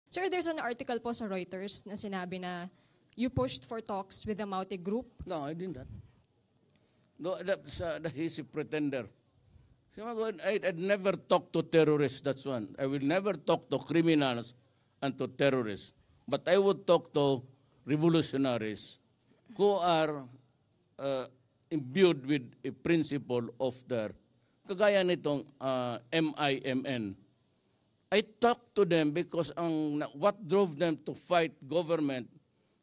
Sir, there's an article po sa Reuters na sinabi na you pushed for talks with the Maute Group. No, I didn't. No, he's a pretender. I'd never talk to terrorists, that's one. I will never talk to criminals and to terrorists. But I would talk to revolutionaries who are imbued with a principle of their, kagaya nitong MIMN. I talk to them because what drove them to fight government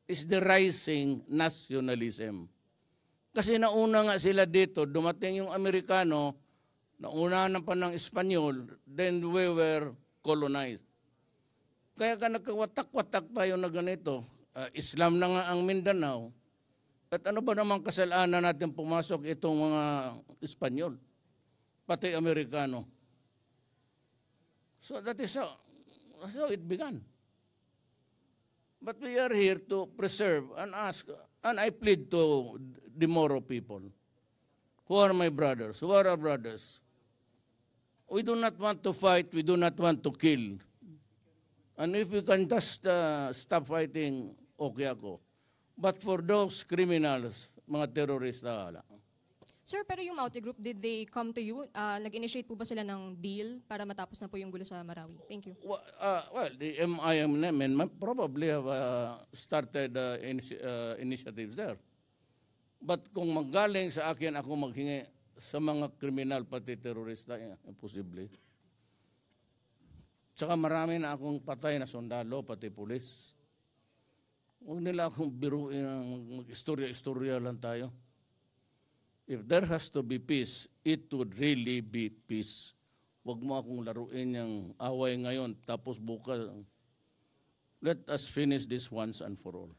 is the rising nationalism. Kasi nauna nga sila dito, dumating yung Amerikano, nauna na pa ng Espanyol, then we were colonized. Kaya ka nagkawatak-watak tayo na ganito. Islam na nga ang Mindanao. At ano ba namang kasalanan natin pumasok itong mga Espanyol, pati Amerikano? So that is how it began. But we are here to preserve and ask, and I plead to the Moro people, who are my brothers, who are our brothers. We do not want to fight, we do not want to kill. And if we can just stop fighting, okay ako. But for those criminals, mga terorista, wala. Sir, pero yung Maute Group, did they come to you? Nag-initiate po ba sila ng deal para matapos na po yung gulo sa Marawi? Thank you. Well, the MIMN probably have started initiatives there. But kung magaling sa akin ako maghingi sa mga kriminal pati terorista, imposible. Tsaka marami na akong patay na sundalo pati pulis. Huwag nila akong biruin, mag-istorya-istorya lang tayo. If there has to be peace, it would really be peace. Huwag mo akong laruin yung away ngayon, tapos bukas. Let us finish this once and for all.